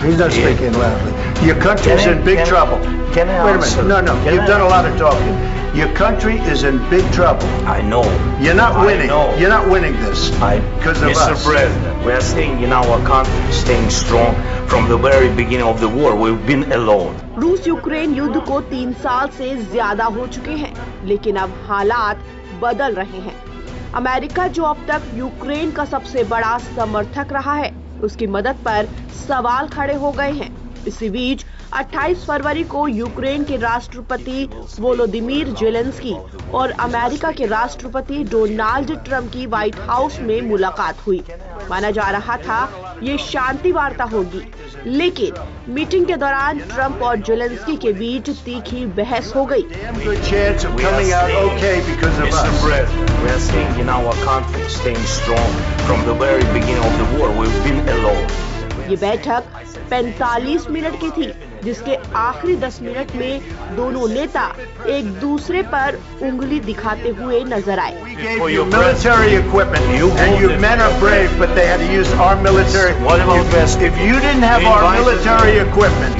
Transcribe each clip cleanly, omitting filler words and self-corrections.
He's not speaking loudly. Your country's in big trouble. Can I Wait a answer? minute. No. You've done a lot of talking. Your country is in big trouble. I know. You're not winning. I know. You're not winning this because of Mr. us. President, we are staying in our country, staying strong. From the very beginning of the war, we've been alone. रूस Ukraine युद्ध को 3 साल से ज्यादा हो चुके हैं, लेकिन अब हालात बदल रहे हैं। अमेरिका जो अब तक यूक्रेन का सबसे बड़ा समर्थक रहा है, उसकी मदद पर सवाल खड़े हो गए हैं। इसी बीच 28 फरवरी को यूक्रेन के राष्ट्रपति वोलोदिमीर जेलेंस्की और अमेरिका के राष्ट्रपति डोनाल्ड ट्रंप की व्हाइट हाउस में मुलाकात हुई। माना जा रहा था ये शांति वार्ता होगी, लेकिन मीटिंग के दौरान ट्रंप और जेलेंस्की के बीच तीखी बहस हो गई। Good chance of coming out okay because of Mr. us. President, we are staying in our country, staying strong. From the very beginning of the war, we've been alone. ये बैठक 45 minute की थी, जिसके आखिरी 10 मिनट में दोनों नेता एक दूसरे पर उंगली दिखाते हुए नजर आए। We gave you military equipment, and your men are brave, but they had to use our military. If you didn't have our military equipment,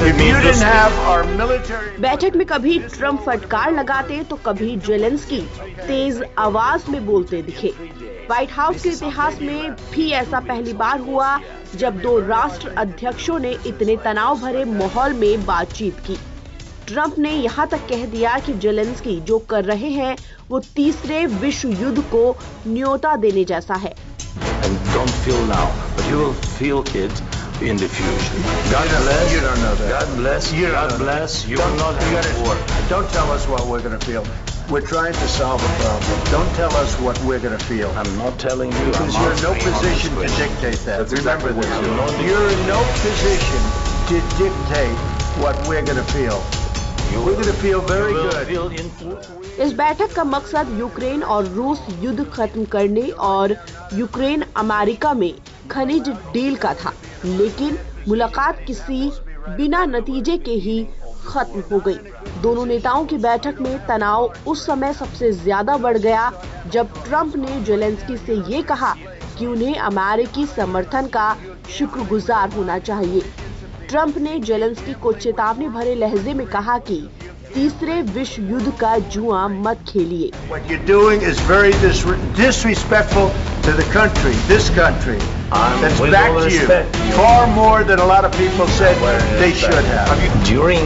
if you didn't have our military. बैठक में कभी ट्रंप फटकार लगाते तो कभी Zelensky तेज आवाज में बोलते दिखे। व्हाइट हाउस के इतिहास में भी ऐसा पहली बार हुआ जब दो राष्ट्र अध्यक्षों ने इतने तनाव भरे माहौल में बातचीत की। ट्रंप ने यहाँ तक कह दिया कि जेलेंस्की जो कर रहे हैं वो तीसरे विश्व युद्ध को न्योता देने जैसा है। And don't feel now, but you will feel it in the future. God bless. You don't know that. God bless. You God don't know bless. that. You will not You be gotta- war. Don't tell us what we're going to feel. We're trying to solve a problem. Don't tell us what we're going to feel. I'm not telling you. Because I'm you're in no answering on this position to question. dictate that. That's Remember exactly what I'm this. not You're in no position to dictate what we're going to feel. We're going to feel very You will good. feel influence. इस बैठक का मकसद Ukraine और रूस युद्ध खत्म करने और यूक्रेन अमेरिका में खनिज डील का था, लेकिन मुलाकात किसी बिना नतीजे के ही खत्म हो गई। दोनों नेताओं की बैठक में तनाव उस समय सबसे ज्यादा बढ़ गया जब ट्रंप ने जेलेंस्की से ये कहा कि उन्हें अमेरिकी समर्थन का शुक्रगुजार होना चाहिए। ट्रंप ने जेलेंस्की को चेतावनी भरे लहजे में कहा कि तीसरे विश्व युद्ध का जुआ मत खेलिए। What you're doing is very disrespectful to the country, this country. That's with back all to you. respect, Far more than a lot of people said they should have. During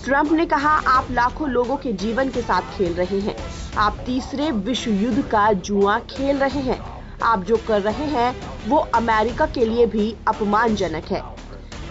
Trump ने कहा, आप लाखों लोगों के जीवन के साथ खेल रहे हैं। आप तीसरे विश्व युद्ध का जुआ खेल रहे हैं। आप जो कर रहे हैं वो अमेरिका के लिए भी अपमानजनक है।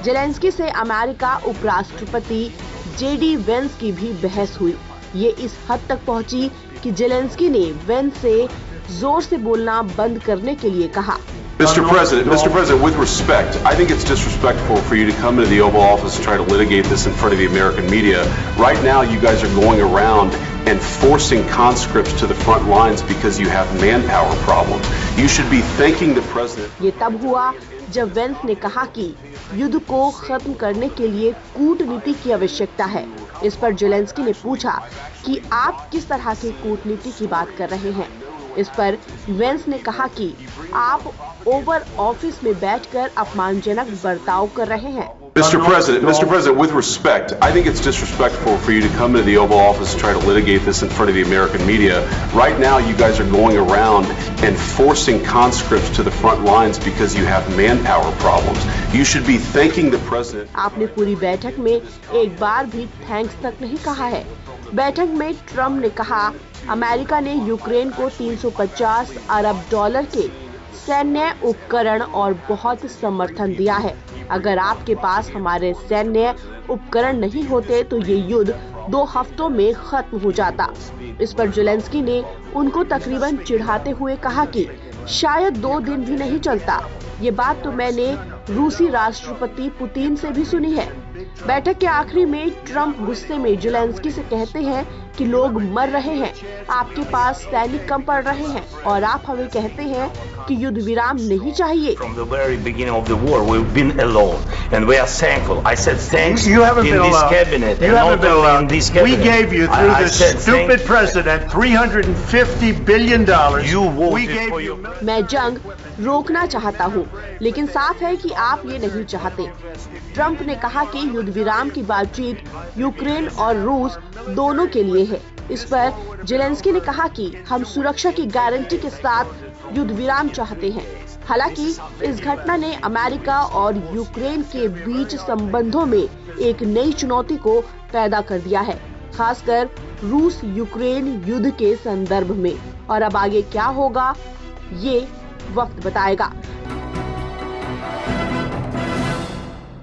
जेलेंस्की से अमेरिका उपराष्ट्रपति जेडी वेंस की भी बहस हुई। ये इस हद तक पहुंची कि जेलेंस्की ने वेंस से जोर से बोलना बंद करने के लिए कहा। Mr. President, with respect, I think it's disrespectful for you to come into the Oval Office and try to litigate this in front of the American media. Right now, you guys are going around and forcing conscripts to the front lines because you have manpower problems. You should be thanking the President. ये तब हुआ जब veins ने कहा कि युद्ध को खत्म करने के लिए कूटनीति की आवश्यकता है। इस पर जेलेंस्की ने पूछा कि आप किस तरह की कूटनीति की बात कर रहे हैं। इस पर वेंस ने कहा कि आप ओवर ऑफिस में बैठकर अपमानजनक बर्ताव कर रहे हैं। Mr. President, with respect, I think it's disrespectful for you to come into the Oval Office and try to litigate this in front of the American media. Right now, you guys are going around and forcing conscripts to the front lines because you have manpower problems. You should be thanking the President. आपने पूरी बैठक में एक बार भी thanks तक नहीं कहा है। बैठक में ट्रंप ने कहा, अमेरिका ने यूक्रेन को 350 अरब डॉलर के सैन्य उपकरण और बहुत समर्थन दिया है। अगर आपके पास हमारे सैन्य उपकरण नहीं होते तो ये युद्ध 2 हफ्तों में खत्म हो जाता। इस पर जेलेंस्की ने उनको तकरीबन चिढ़ाते हुए कहा कि शायद 2 दिन भी नहीं चलता। ये बात तो मैंने रूसी राष्ट्रपति पुतिन से भी सुनी है। बैठक के आखिरी में ट्रंप गुस्से में जेलेंस्की से कहते हैं कि लोग मर रहे हैं, आपके पास सैनिक कम पड़ रहे हैं और आप हमें कहते हैं कि युद्ध विराम नहीं चाहिए। From the very beginning of the war, we've been alone, and we are thankful. I said thanks You haven't in been this alone. cabinet, You and haven't not been only alone. in this cabinet. We gave you through I this said stupid thank- president $350 billion. You We voted gave for you your. मैं जंग रोकना चाहता हूं, लेकिन साफ है कि आप ये नहीं चाहते। ट्रंप ने कहा कि युद्ध विराम की बातचीत यूक्रेन और रूस दोनों के लिए है। इस पर जेलेंस्की ने कहा कि हम सुरक्षा की गारंटी के साथ युद्ध विराम चाहते हैं। हालांकि इस घटना ने अमेरिका और यूक्रेन के बीच संबंधों में एक नई चुनौती को पैदा कर दिया है, खासकर रूस यूक्रेन युद्ध के संदर्भ में। और अब आगे क्या होगा ये वक्त बताएगा।